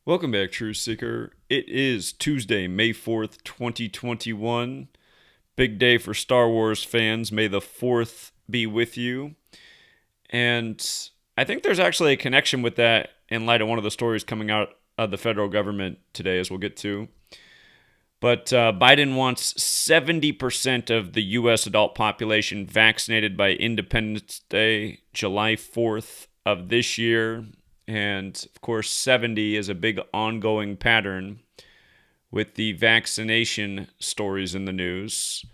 Welcome back, Truth Seeker. It is Tuesday, May 4th, 2021. Big day for Star Wars fans. May the 4th be with you. And I think there's actually a connection with that in light of one of the stories coming out of the federal government today, as we'll get to. But Biden wants 70% of the U.S. adult population vaccinated by Independence Day, July 4th of this year. And, of course, 70 is a big ongoing pattern with the vaccination stories in the news.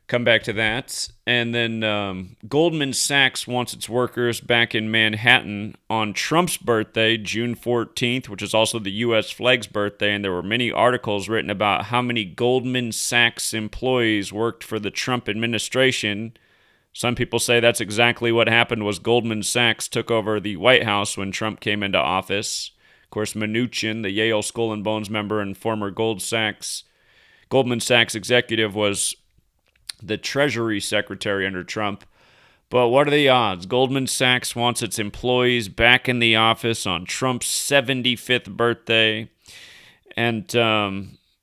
Come back to that. And then Goldman Sachs wants its workers back in Manhattan on Trump's birthday, June 14th, which is also the U.S. flag's birthday. And there were many articles written about how many Goldman Sachs employees worked for the Trump administration. Some people say that's exactly what happened was Goldman Sachs took over the White House when Trump came into office. Of course, Mnuchin, the Yale Skull and Bones member and former Goldman Sachs executive, was the Treasury Secretary under Trump. But what are the odds? Goldman Sachs wants its employees back in the office on Trump's 75th birthday. And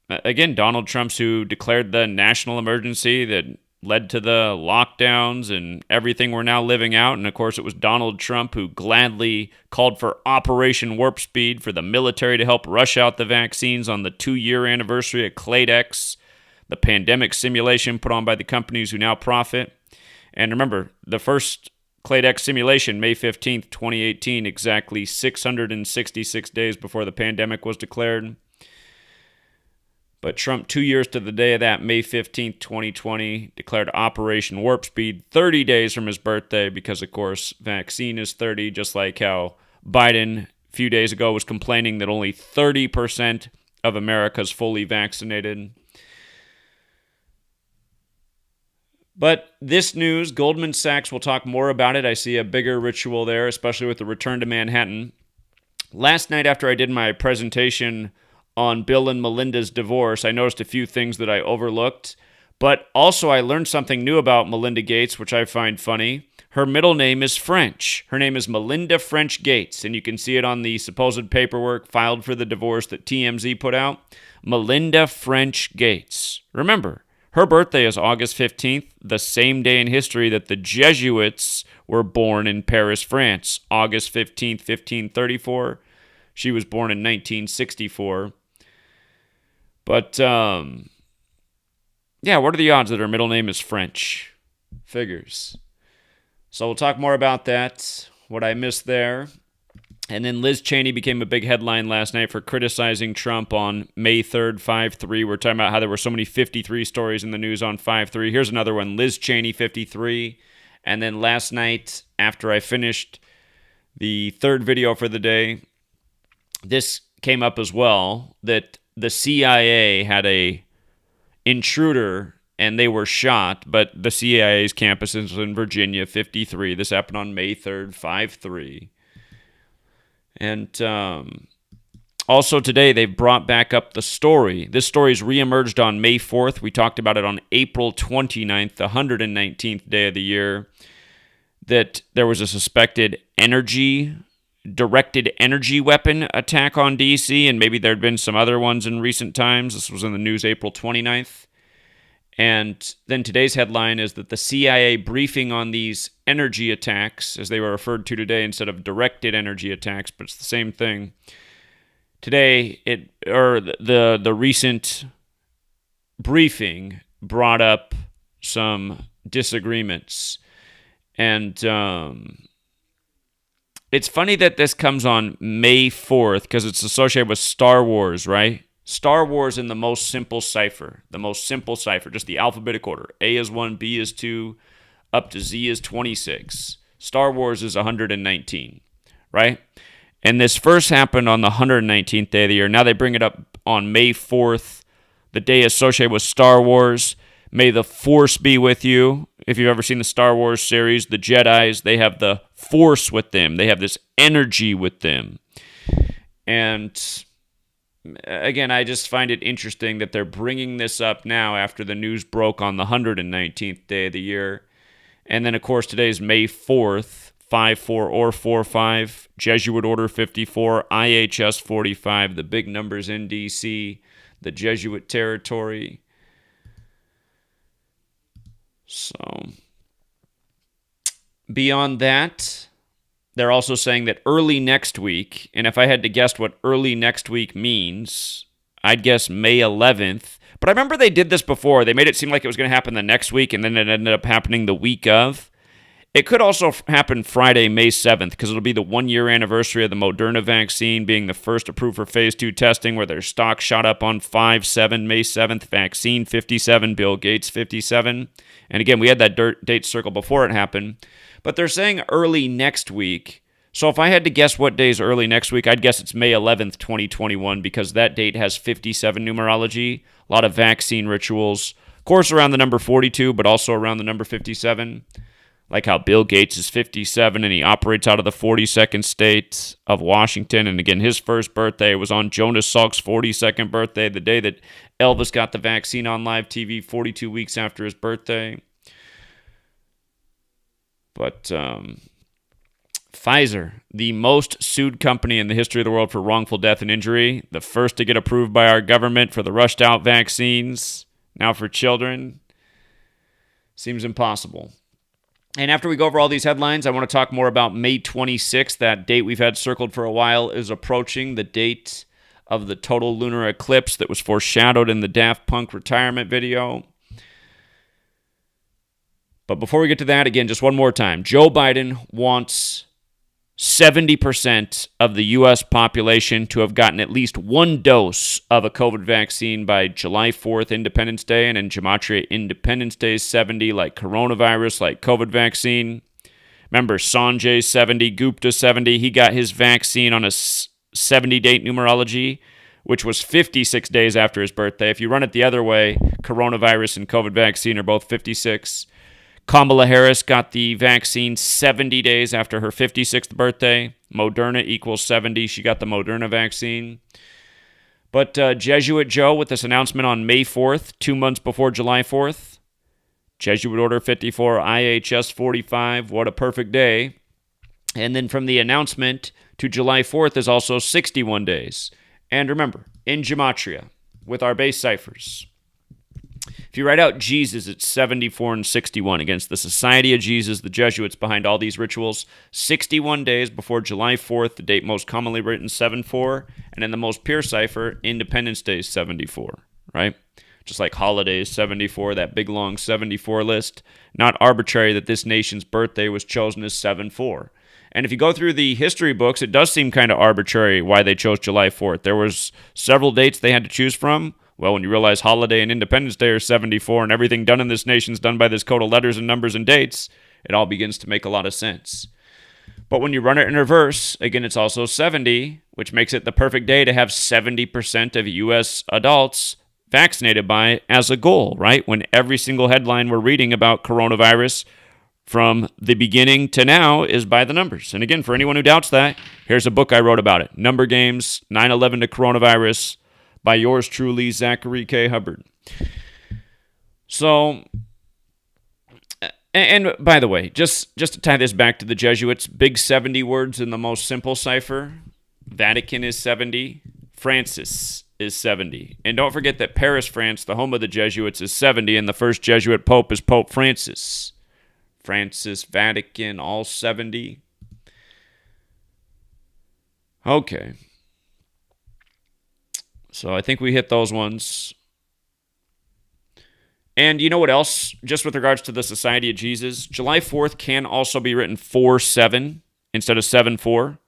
again, Donald Trump's who declared the national emergency that led to the lockdowns and everything we're now living out. And of course, it was Donald Trump who gladly called for Operation Warp Speed for the military to help rush out the vaccines on the 2-year anniversary of CladeX, the pandemic simulation put on by the companies who now profit. And remember, the first CladeX simulation, May 15th, 2018, exactly 666 days before the pandemic was declared. But Trump, 2 years to the day of that, May 15th, 2020, declared Operation Warp Speed 30 days from his birthday because, of course, vaccine is 30, just like how Biden a few days ago was complaining that only 30% of America is fully vaccinated. But this news, Goldman Sachs, will talk more about it. I see a bigger ritual there, especially with the return to Manhattan. Last night after I did my presentation on Bill and Melinda's divorce, I noticed a few things that I overlooked. But also I learned something new about Melinda Gates, which I find funny. Her middle name is French. Her name is Melinda FRENCH Gates, and you can see it on the supposed paperwork filed for the divorce that TMZ put out. Melinda FRENCH Gates. Remember, her birthday is August 15th, the same day in history that the Jesuits were born in Paris, France. August 15th, 1534. She was born in 1964. But, what are the odds that her middle name is French? Figures. So we'll talk more about that, what I missed there. And then Liz Cheney became a big headline last night for criticizing Trump on May 3rd, 5-3. We're talking about how there were so many 53 stories in the news on 5-3. Here's another one, Liz Cheney, 53. And then last night, after I finished the third video for the day, this came up as well, that the CIA had a intruder and they were shot, but the CIA's campus is in Virginia, 53. This happened on May 3rd, 5-3. And also today, they've brought back up the story. This story's reemerged on May 4th. We talked about it on April 29th, the 119th day of the year, that there was a suspected directed energy weapon attack on D.C., and maybe there had been some other ones in recent times. This was in the news April 29th. And then today's headline is that the CIA briefing on these energy attacks, as they were referred to today instead of directed energy attacks, but it's the same thing. Today, the recent briefing brought up some disagreements. And it's funny that this comes on May 4th because it's associated with Star Wars, right? Star Wars in the most simple cipher, just the alphabetic order. A is 1, B is 2, up to Z is 26. Star Wars is 119, right? And this first happened on the 119th day of the year. Now they bring it up on May 4th, the day associated with Star Wars. May the Force be with you. If you've ever seen the Star Wars series, the Jedis, they have the Force with them. They have this energy with them. And again, I just find it interesting that they're bringing this up now after the news broke on the 119th day of the year. And then, of course, today's May 4th, 54 or 45, Jesuit Order 54, IHS 45, the big numbers in D.C., the Jesuit territory. So, beyond that, they're also saying that early next week, and if I had to guess what early next week means, I'd guess May 11th. But I remember they did this before. They made it seem like it was going to happen the next week, and then it ended up happening the week of. It could also happen Friday, May 7th, because it'll be the one-year anniversary of the Moderna vaccine being the first approved for phase 2 testing, where their stock shot up on 5/7, May 7th, vaccine 57, Bill Gates 57. And again, we had that date circled before it happened. But they're saying early next week. So if I had to guess what day is early next week, I'd guess it's May 11th, 2021, because that date has 57 numerology, a lot of vaccine rituals, of course around the number 42, but also around the number 57. Like how Bill Gates is 57 and he operates out of the 42nd state of Washington. And again, his first birthday was on Jonas Salk's 42nd birthday, the day that Elvis got the vaccine on live TV 42 weeks after his birthday. But Pfizer, the most sued company in the history of the world for wrongful death and injury, the first to get approved by our government for the rushed out vaccines, now for children, seems impossible. And after we go over all these headlines, I want to talk more about May 26th. That date we've had circled for a while is approaching, the date of the total lunar eclipse that was foreshadowed in the Daft Punk retirement video. But before we get to that, again, just one more time. Joe Biden wants 70% of the U.S. population to have gotten at least one dose of a COVID vaccine by July 4th, Independence Day, and in Gematria, Independence Day is 70, like coronavirus, like COVID vaccine. Remember, Sanjay 70, Gupta 70, he got his vaccine on a 70-date numerology, which was 56 days after his birthday. If you run it the other way, coronavirus and COVID vaccine are both 56. Kamala Harris got the vaccine 70 days after her 56th birthday. Moderna equals 70. She got the Moderna vaccine. But Jesuit Joe with this announcement on May 4th, 2 months before July 4th. Jesuit Order 54, IHS 45. What a perfect day. And then from the announcement to July 4th is also 61 days. And remember, in Gematria, with our base ciphers, if you write out Jesus, it's 74 and 61 against the Society of Jesus, the Jesuits behind all these rituals. 61 days before July 4th, the date most commonly written 7-4, and in the most pure cipher, Independence Day is 74, right? Just like holidays, 74, that big long 74 list. Not arbitrary that this nation's birthday was chosen as 7-4. And if you go through the history books, it does seem kind of arbitrary why they chose July 4th. There was several dates they had to choose from. Well, when you realize holiday and Independence Day are 74 and everything done in this nation's done by this code of letters and numbers and dates, it all begins to make a lot of sense. But when you run it in reverse, again, it's also 70, which makes it the perfect day to have 70% of U.S. adults vaccinated by as a goal, right? When every single headline we're reading about coronavirus from the beginning to now is by the numbers. And again, for anyone who doubts that, here's a book I wrote about it. Number Games, 9/11 to Coronavirus, by yours truly, Zachary K. Hubbard. So, and by the way, just to tie this back to the Jesuits, big 70 words in the most simple cipher. Vatican is 70. Francis is 70. And don't forget that Paris, France, the home of the Jesuits, is 70, and the first Jesuit pope is Pope Francis. Francis, Vatican, all 70. Okay. So I think we hit those ones. And you know what else? Just with regards to the Society of Jesus, July 4th can also be written 4-7 instead of 7-4.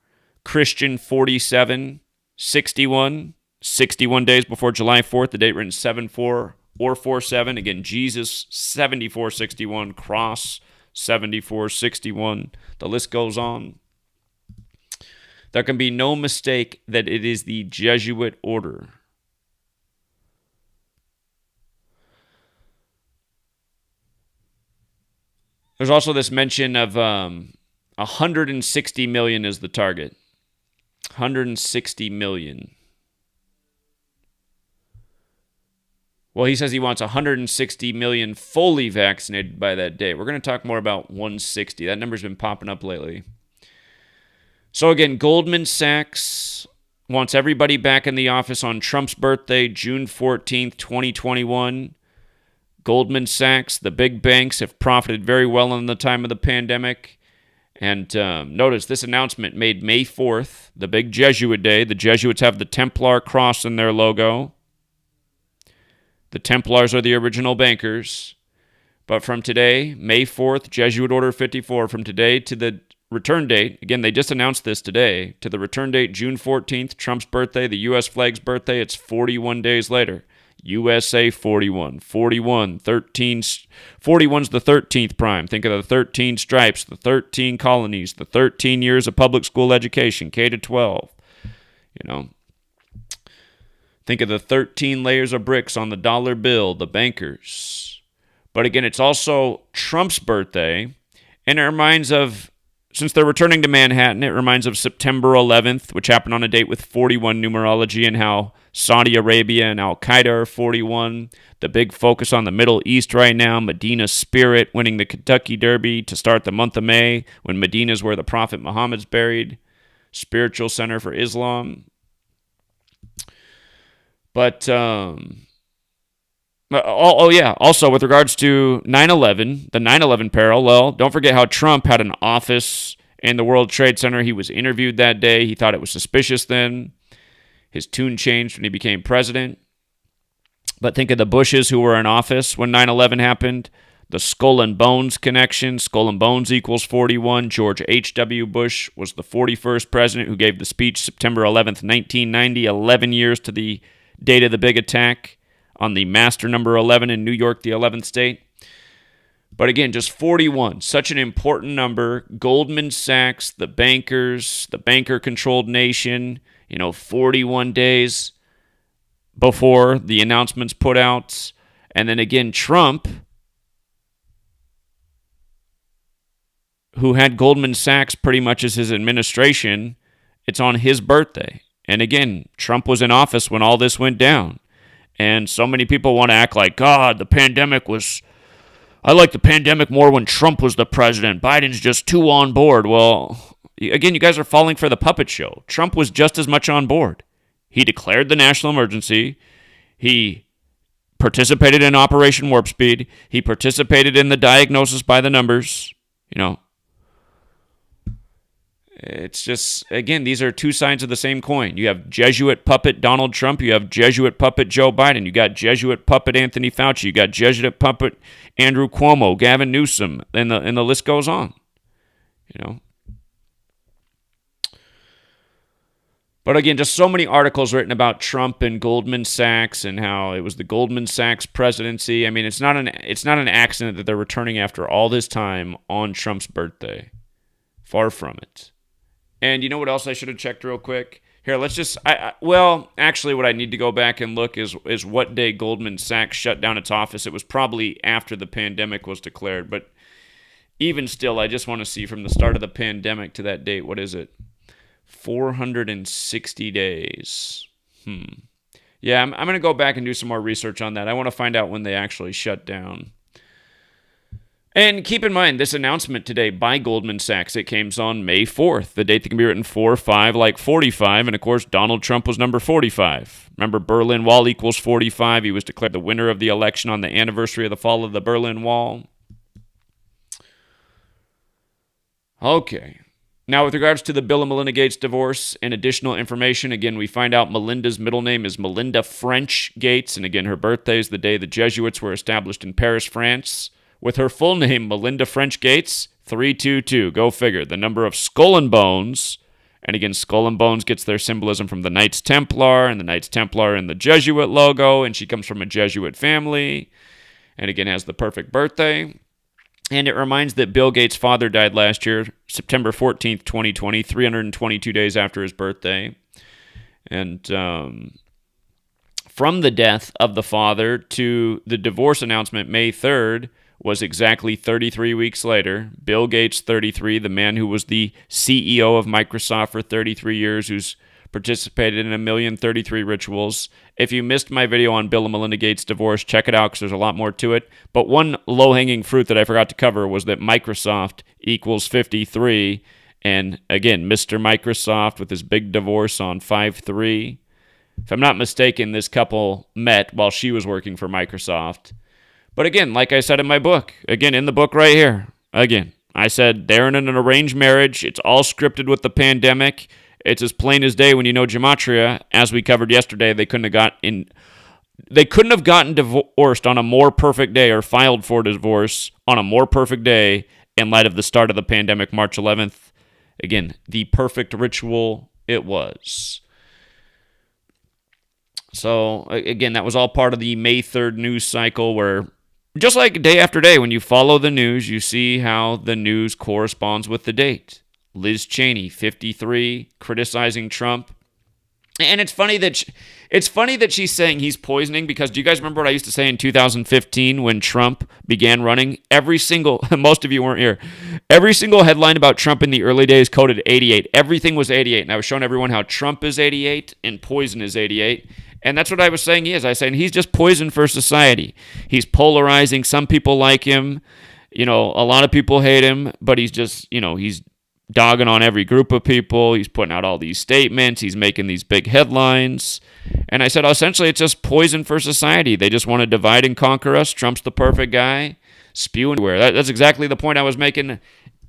Christian 47, 61. 61 days before July 4th, the date written 7-4 or 4-7. Again, Jesus 74-61. Cross 74-61. The list goes on. There can be no mistake that it is the Jesuit order. There's also this mention of 160 million is the target. 160 million. Well, he says he wants 160 million fully vaccinated by that day. We're going to talk more about 160. That number's been popping up lately. So again, Goldman Sachs wants everybody back in the office on Trump's birthday, June 14th, 2021. Goldman Sachs, the big banks, have profited very well in the time of the pandemic. And notice this announcement made May 4th, the big Jesuit day. The Jesuits have the Templar cross in their logo. The Templars are the original bankers. But from today, May 4th, Jesuit Order 54, from today to the return date, again, they just announced this today, to the return date, June 14th, Trump's birthday, the U.S. flag's birthday, it's 41 days later. USA 41, 41, 13, 41's the 13th prime. Think of the 13 stripes, the 13 colonies, the 13 years of public school education, K to 12, Think of the 13 layers of bricks on the dollar bill, the bankers. But again, it's also Trump's birthday, and it reminds of, since they're returning to Manhattan, it reminds of September 11th, which happened on a date with 41 numerology, and how Saudi Arabia and Al-Qaeda are 41. The big focus on the Middle East right now, Medina Spirit winning the Kentucky Derby to start the month of May, when Medina is where the Prophet Muhammad's buried, spiritual center for Islam. But, also with regards to 9/11, the 9/11 parallel, don't forget how Trump had an office in the World Trade Center. He was interviewed that day. He thought it was suspicious then. His tune changed when he became president. But think of the Bushes who were in office when 9/11 happened. The Skull and Bones connection. Skull and Bones equals 41. George H.W. Bush was the 41st president who gave the speech September 11th, 1990, 11 years to the date of the big attack on the master number 11 in New York, the 11th state. But again, just 41, such an important number. Goldman Sachs, the bankers, the banker-controlled nation, 41 days before the announcements put out. And then again, Trump, who had Goldman Sachs pretty much as his administration, it's on his birthday. And again, Trump was in office when all this went down. And so many people want to act like, God, I like the pandemic more when Trump was the president. Biden's just too on board. Well, again, you guys are falling for the puppet show. Trump was just as much on board. He declared the national emergency. He participated in Operation Warp Speed. He participated in the diagnosis by the numbers. It's just, again, these are two sides of the same coin. You have Jesuit puppet Donald Trump. You have Jesuit puppet Joe Biden. You got Jesuit puppet Anthony Fauci. You got Jesuit puppet Andrew Cuomo, Gavin Newsom, and the list goes on. But again, just so many articles written about Trump and Goldman Sachs and how it was the Goldman Sachs presidency. I mean, it's not an accident that they're returning after all this time on Trump's birthday. Far from it. And you know what else I should have checked real quick? Here, let's just... actually, what I need to go back and look is what day Goldman Sachs shut down its office. It was probably after the pandemic was declared. But even still, I just want to see from the start of the pandemic to that date. What is it? 460 days. Yeah, I'm going to go back and do some more research on that. I want to find out when they actually shut down. And keep in mind, this announcement today by Goldman Sachs, it came on May 4th, the date that can be written 4-5 like 45, and of course, Donald Trump was number 45. Remember, Berlin Wall equals 45. He was declared the winner of the election on the anniversary of the fall of the Berlin Wall. Okay. Now, with regards to the Bill and Melinda Gates divorce and additional information, again, we find out Melinda's middle name is Melinda FRENCH Gates, and again, her birthday is the day the Jesuits were established in Paris, France. With her full name, Melinda FRENCH Gates, 322. Go figure. The number of Skull and Bones. And again, Skull and Bones gets their symbolism from the Knights Templar, and the Knights Templar in the Jesuit logo, and she comes from a Jesuit family. And again, has the perfect birthday. And it reminds that Bill Gates' father died last year, September 14th, 2020, 322 days after his birthday. And from the death of the father to the divorce announcement May 3rd, was exactly 33 weeks later. Bill Gates, 33, the man who was the CEO of Microsoft for 33 years, who's participated in 1,033 rituals. If you missed my video on Bill and Melinda Gates' divorce, check it out because there's a lot more to it. But one low-hanging fruit that I forgot to cover was that Microsoft equals 53. And again, Mr. Microsoft with his big divorce on 5/3. If I'm not mistaken, this couple met while she was working for Microsoft. But again, like I said in my book, again, in the book right here, again, I said they're in an arranged marriage. It's all scripted with the pandemic. It's as plain as day when you know Gematria. As we covered yesterday, they couldn't have gotten divorced on a more perfect day or filed for divorce on a more perfect day in light of the start of the pandemic, March 11th. Again, the perfect ritual it was. So, again, that was all part of the May 3rd news cycle where, just like day after day, when you follow the news, you see how the news corresponds with the date. Liz Cheney, 53, criticizing Trump. And it's funny that she's saying he's poisoning because do you guys remember what I used to say in 2015 when Trump began running? Most of you weren't here. Every single headline about Trump in the early days coded 88. Everything was 88. And I was showing everyone how Trump is 88 and poison is 88. And that's what I was saying he is. I was saying he's just poison for society. He's polarizing. Some people like him. A lot of people hate him, but he's just, he's dogging on every group of people. He's putting out all these statements. He's making these big headlines. And I said, essentially, it's just poison for society. They just want to divide and conquer us. Trump's the perfect guy. Spewing everywhere. That's exactly the point I was making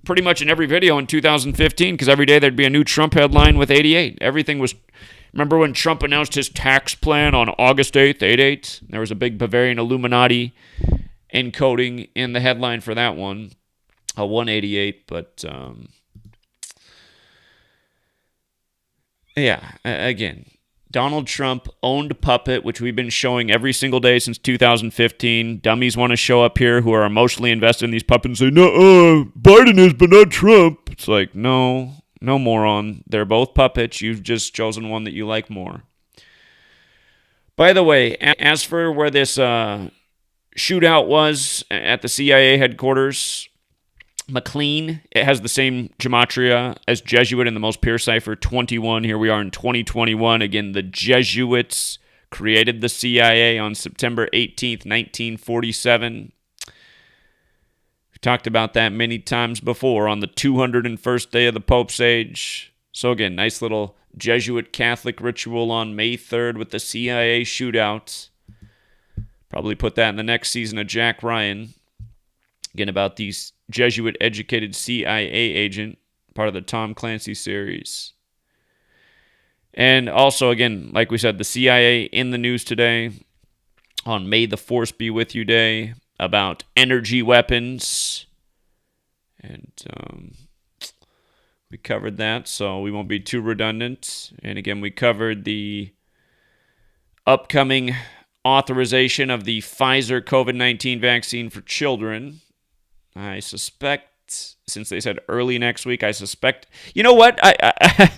pretty much in every video in 2015, because every day there'd be a new Trump headline with 88. Everything was... Remember when Trump announced his tax plan on August 8th, 8/8? There was a big Bavarian Illuminati encoding in the headline for that one, a 188, but... Yeah, again, Donald Trump owned Puppet, which we've been showing every single day since 2015. Dummies want to show up here who are emotionally invested in these puppets and say, no, Biden is, but not Trump. It's like, no, moron. They're both puppets. You've just chosen one that you like more. By the way, as for where this shootout was at the CIA headquarters, McLean, it has the same gematria as Jesuit in the most pure cipher, 21. Here we are in 2021. Again, the Jesuits created the CIA on September 18th, 1947. We've talked about that many times before on the 201st day of the Pope's age. So again, nice little Jesuit Catholic ritual on May 3rd with the CIA shootout. Probably put that in the next season of Jack Ryan. Again, about these Jesuit-educated CIA agent, part of the Tom Clancy series. And also, again, like we said, the CIA in the news today on May the Force Be With You Day about energy weapons. And we covered that, so we won't be too redundant. And again, we covered the upcoming authorization of the Pfizer COVID-19 vaccine for children. I suspect, since they said early next week, you know what? I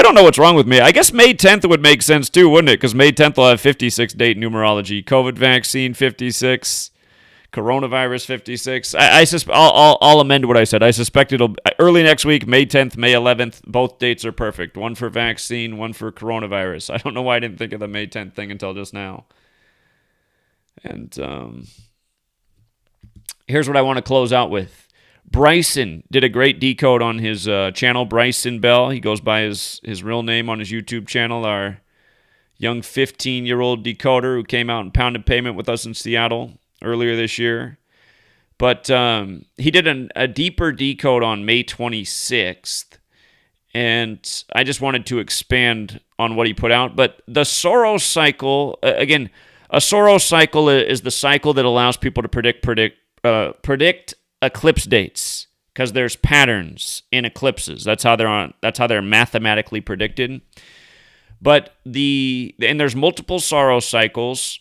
don't know what's wrong with me. I guess May 10th would make sense too, wouldn't it? Because May 10th will have 56 date numerology. COVID vaccine, 56. Coronavirus, 56. I'll amend what I said. I suspect it'll early next week, May 10th, May 11th. Both dates are perfect. One for vaccine, one for coronavirus. I don't know why I didn't think of the May 10th thing until just now. And here's what I want to close out with. Bryson did a great decode on his channel, Bryson Bell. He goes by his real name on his YouTube channel, our young 15-year-old decoder who came out and pounded pavement with us in Seattle earlier this year. But he did a deeper decode on May 26th, and I just wanted to expand on what he put out. But the Soros cycle, again, a Soros cycle is the cycle that allows people to predict eclipse dates because there's patterns in eclipses. That's how they're mathematically predicted. But there's multiple Soros cycles.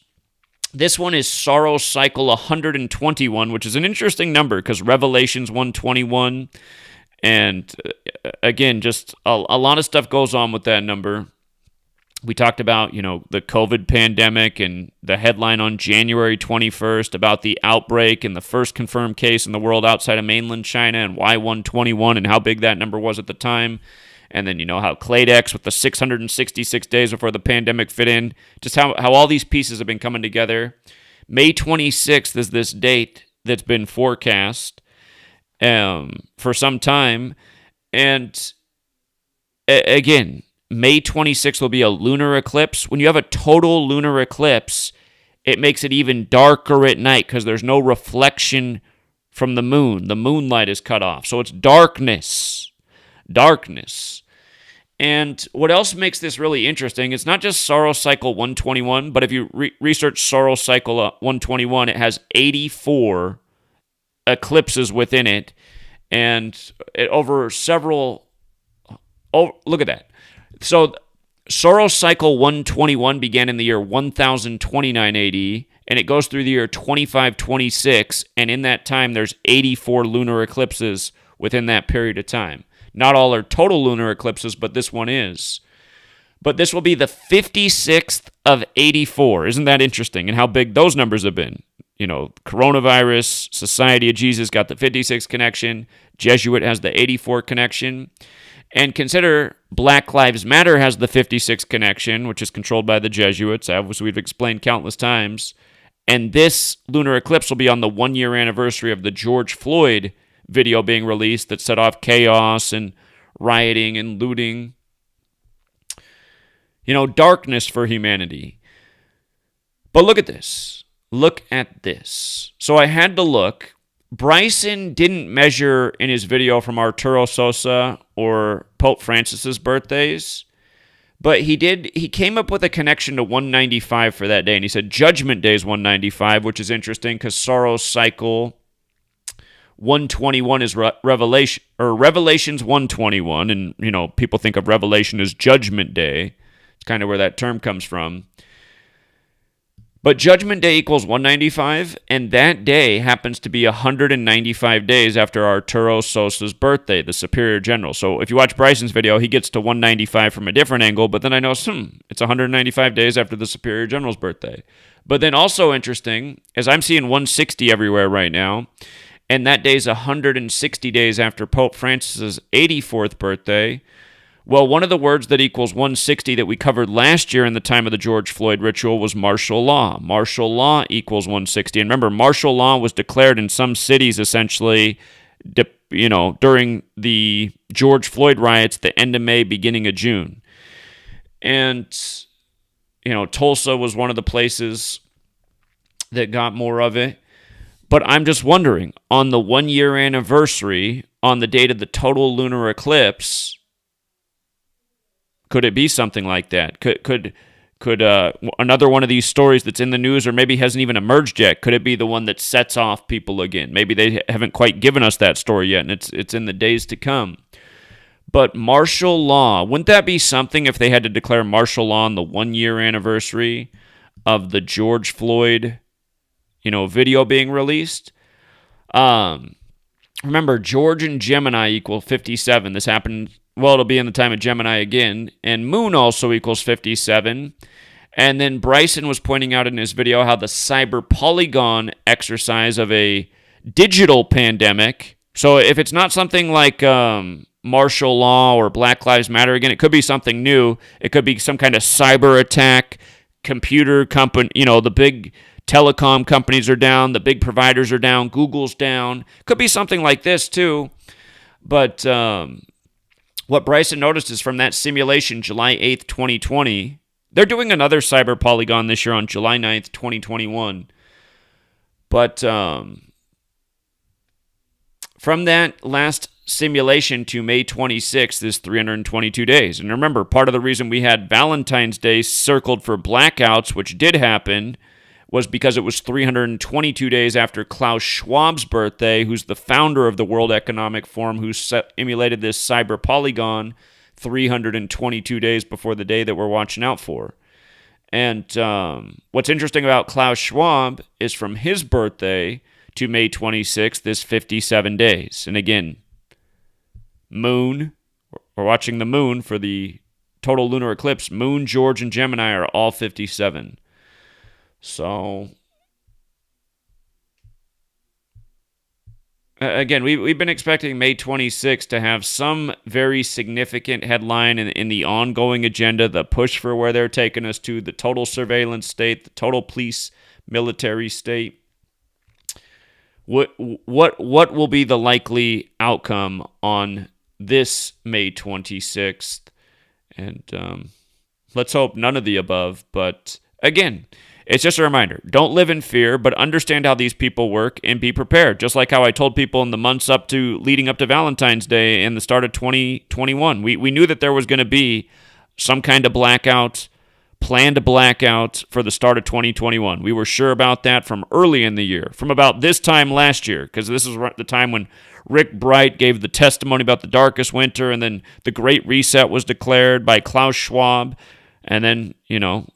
This one is Soros cycle 121, which is an interesting number because Revelation's 121, and again, just a lot of stuff goes on with that number. We talked about, the COVID pandemic and the headline on January 21st about the outbreak and the first confirmed case in the world outside of mainland China and why 121 and how big that number was at the time. And then you know how Claydex with the 666 days before the pandemic fit in. Just how all these pieces have been coming together. May 26th is this date that's been forecast for some time. And again, May 26th will be a lunar eclipse. When you have a total lunar eclipse, it makes it even darker at night because there's no reflection from the moon. The moonlight is cut off. So it's darkness. Darkness. And what else makes this really interesting, it's not just Solar Cycle 121, but if you research Solar Cycle 121, it has 84 eclipses within it. And over several... Oh, look at that. So Solar Cycle 121 began in the year 1029 AD, and it goes through the year 2526, and in that time, there's 84 lunar eclipses within that period of time. Not all are total lunar eclipses, but this one is. But this will be the 56th of 84. Isn't that interesting? And how big those numbers have been. You know, Coronavirus, Society of Jesus got the 56 connection. Jesuit has the 84 connection. And consider Black Lives Matter has the 56 connection, which is controlled by the Jesuits, as we've explained countless times. And this lunar eclipse will be on the 1-year anniversary of the George Floyd video being released that set off chaos and rioting and looting. You know, darkness for humanity. But look at this. Look at this. So I had to look. Bryson didn't measure in his video from Arturo Sosa or Pope Francis's birthdays, but he came up with a connection to 195 for that day, and he said Judgment Day is 195, which is interesting because Solar Cycle 121 is Revelation's 121, and you know people think of Revelation as Judgment Day. It's kind of where that term comes from. But Judgment Day equals 195, and that day happens to be 195 days after Arturo Sosa's birthday, the Superior General. So if you watch Bryson's video, he gets to 195 from a different angle, but then I know, it's 195 days after the Superior General's birthday. But then also interesting, as I'm seeing 160 everywhere right now, and that day's 160 days after Pope Francis's 84th birthday. Well, one of the words that equals 160 that we covered last year in the time of the George Floyd ritual was martial law. Martial law equals 160. And remember, martial law was declared in some cities essentially, during the George Floyd riots, the end of May, beginning of June. And, Tulsa was one of the places that got more of it. But I'm just wondering, on the 1-year anniversary, on the date of the total lunar eclipse, could it be something like that? Could another one of these stories that's in the news or maybe hasn't even emerged yet, could it be the one that sets off people again? Maybe they haven't quite given us that story yet, and it's in the days to come. But martial law, wouldn't that be something if they had to declare martial law on the 1-year anniversary of the George Floyd, video being released? Remember, George and Gemini equal 57. This happened... Well, it'll be in the time of Gemini again. And Moon also equals 57. And then Bryson was pointing out in his video how the cyber polygon exercise of a digital pandemic. So if it's not something like martial law or Black Lives Matter, again, it could be something new. It could be some kind of cyber attack, computer company, the big telecom companies are down, the big providers are down, Google's down. Could be something like this too. But... what Bryson noticed is from that simulation, July 8th, 2020, they're doing another cyber polygon this year on July 9th, 2021. But from that last simulation to May 26th is 322 days. And remember, part of the reason we had Valentine's Day circled for blackouts, which did happen, was because it was 322 days after Klaus Schwab's birthday, who's the founder of the World Economic Forum, who emulated this cyber polygon 322 days before the day that we're watching out for. And what's interesting about Klaus Schwab is from his birthday to May 26th is 57 days. And again, Moon, we're watching the Moon for the total lunar eclipse. Moon, George, and Gemini are all 57. So, Again, we've been expecting May 26th to have some very significant headline in the ongoing agenda, the push for where they're taking us to, the total surveillance state, the total police military state. What will be the likely outcome on this May 26th? And let's hope none of the above. But again, it's just a reminder. Don't live in fear, but understand how these people work and be prepared. Just like how I told people in the months leading up to Valentine's Day and the start of 2021. We knew that there was going to be some kind of planned blackout for the start of 2021. We were sure about that from early in the year, from about this time last year, because this is the time when Rick Bright gave the testimony about the darkest winter, and then the Great Reset was declared by Klaus Schwab. And then,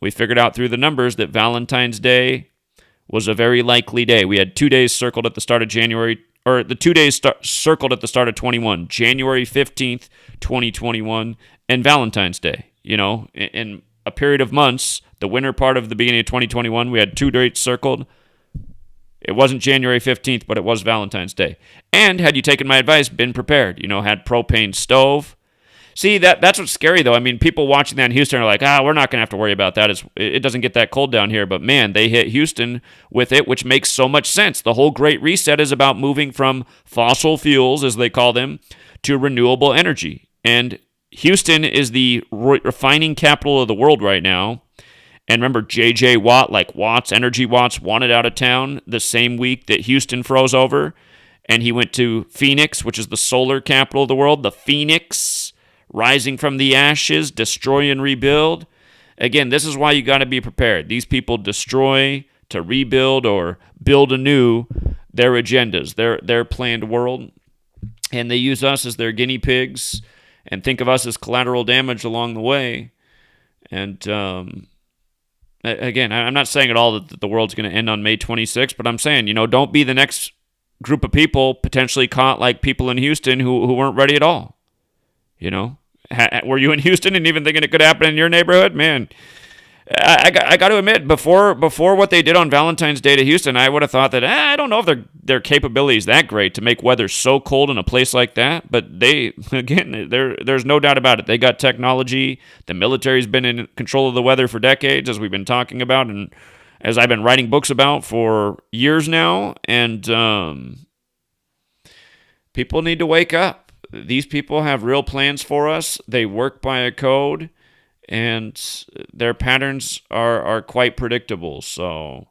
we figured out through the numbers that Valentine's Day was a very likely day. We had 2 days circled at the start of January, or the 2 days circled at the start of 21, January 15th, 2021, and Valentine's Day. In a period of months, the winter part of the beginning of 2021, we had 2 dates circled. It wasn't January 15th, but it was Valentine's Day. And had you taken my advice, been prepared, had propane stove. See, that's what's scary, though. I mean, people watching that in Houston are like, we're not going to have to worry about that. It doesn't get that cold down here. But, man, they hit Houston with it, which makes so much sense. The whole Great Reset is about moving from fossil fuels, as they call them, to renewable energy. And Houston is the refining capital of the world right now. And remember, J.J. Watt, like Energy Watts, wanted out of town the same week that Houston froze over. And he went to Phoenix, which is the solar capital of the world. The Phoenix, rising from the ashes, destroy and rebuild. Again, this is why you got to be prepared. These people destroy to rebuild or build anew their agendas, their planned world. And they use us as their guinea pigs and think of us as collateral damage along the way. And again, I'm not saying at all that the world's going to end on May 26th, but I'm saying, don't be the next group of people potentially caught like people in Houston who weren't ready at all. Were you in Houston and even thinking it could happen in your neighborhood? Man, I got to admit, before what they did on Valentine's Day to Houston, I would have thought that I don't know if their capability is that great to make weather so cold in a place like that. But there's no doubt about it. They got technology. The military's been in control of the weather for decades, as we've been talking about, and as I've been writing books about for years now. And people need to wake up. These people have real plans for us. They work by a code, and their patterns are quite predictable. So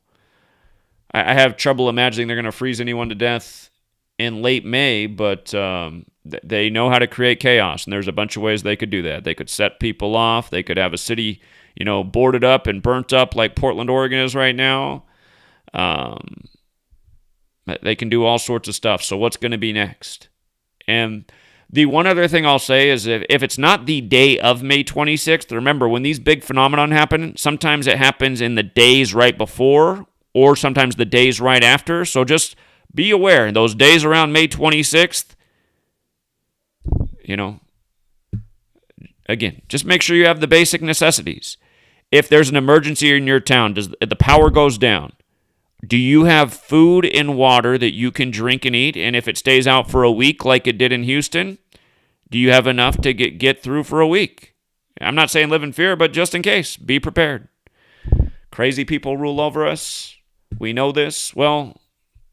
I have trouble imagining they're going to freeze anyone to death in late May, but they know how to create chaos, and there's a bunch of ways they could do that. They could set people off. They could have a city, boarded up and burnt up like Portland, Oregon is right now. They can do all sorts of stuff. So what's going to be next? And the one other thing I'll say is if it's not the day of May 26th, remember, when these big phenomenon happen, sometimes it happens in the days right before or sometimes the days right after. So just be aware, those days around May 26th, again, just make sure you have the basic necessities. If there's an emergency in your town, the power goes down, do you have food and water that you can drink and eat? And if it stays out for a week like it did in Houston, do you have enough to get through for a week? I'm not saying live in fear, but just in case, be prepared. Crazy people rule over us. We know this. Well,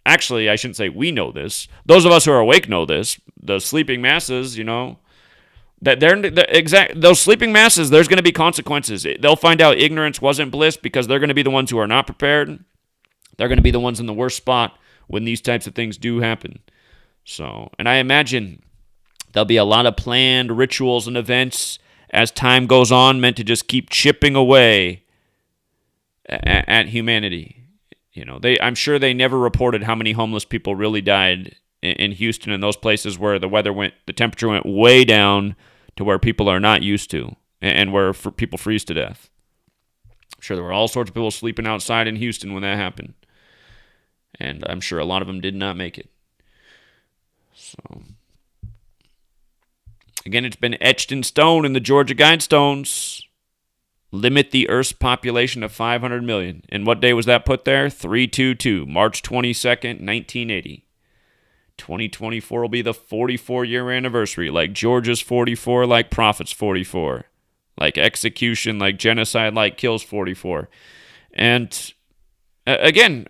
actually, I shouldn't say we know this. Those of us who are awake know this. The sleeping masses, that those sleeping masses, there's going to be consequences. They'll find out ignorance wasn't bliss because they're going to be the ones who are not prepared. They're going to be the ones in the worst spot when these types of things do happen. So, and I imagine there'll be a lot of planned rituals and events as time goes on meant to just keep chipping away at humanity. I'm sure they never reported how many homeless people really died in Houston and those places where the temperature went way down to where people are not used to and where people freeze to death. I'm sure there were all sorts of people sleeping outside in Houston when that happened. And I'm sure a lot of them did not make it. So, again, it's been etched in stone in the Georgia Guidestones. Limit the Earth's population to 500 million. And what day was that put there? 3/22, March 22nd, 1980. 2024 will be the 44-year anniversary, like Georgia's 44, like Prophet's 44, like execution, like genocide, like kills 44. And again,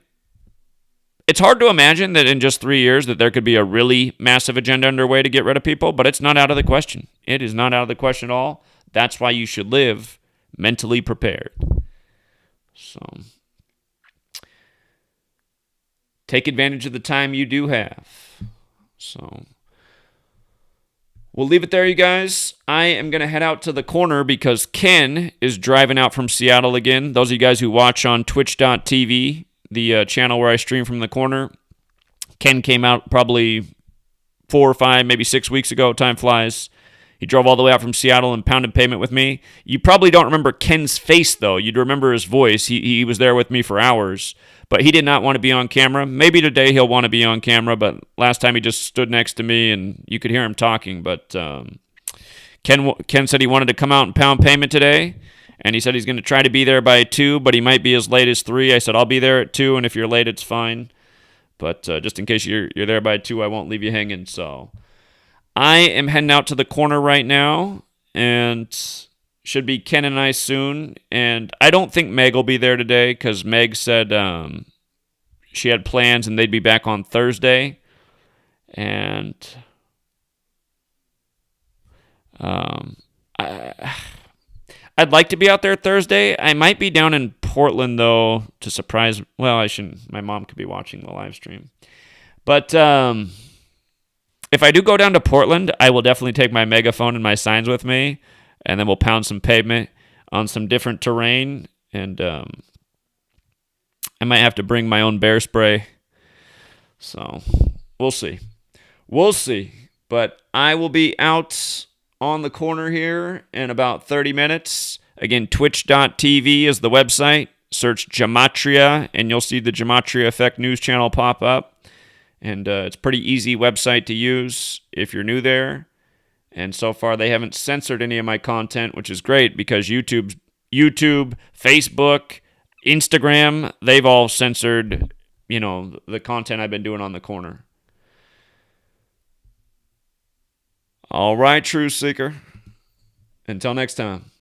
it's hard to imagine that in just 3 years that there could be a really massive agenda underway to get rid of people, but it's not out of the question. It is not out of the question at all. That's why you should live mentally prepared. So take advantage of the time you do have. So we'll leave it there, you guys. I am going to head out to the corner because Ken is driving out from Seattle again. Those of you guys who watch on twitch.tv, the channel where I stream from the corner, Ken came out probably 4 or 5, maybe 6 weeks ago. Time flies. He drove all the way out from Seattle and pounded pavement with me. You probably don't remember Ken's face, though. You'd remember his voice. He was there with me for hours, but he did not want to be on camera. Maybe today he'll want to be on camera, but last time he just stood next to me and you could hear him talking. But Ken said he wanted to come out and pound pavement today, and he said he's going to try to be there by 2, but he might be as late as 3. I said, I'll be there at 2, and if you're late, it's fine. But just in case you're there by 2, I won't leave you hanging. So I am heading out to the corner right now, and should be Ken and I soon. And I don't think Meg will be there today because Meg said she had plans and they'd be back on Thursday. And I'd like to be out there Thursday. I might be down in Portland, though, to surprise. Well, I shouldn't. My mom could be watching the live stream. But if I do go down to Portland, I will definitely take my megaphone and my signs with me, and then we'll pound some pavement on some different terrain. And I might have to bring my own bear spray. So we'll see. We'll see. But I will be out on the corner here in about 30 minutes. Again, twitch.tv is the website. Search Gematria, and you'll see the Gematria Effect News channel pop up. And it's a pretty easy website to use if you're new there. And so far, they haven't censored any of my content, which is great because YouTube, Facebook, Instagram, they've all censored, the content I've been doing on the corner. All right, Truth Seeker. Until next time.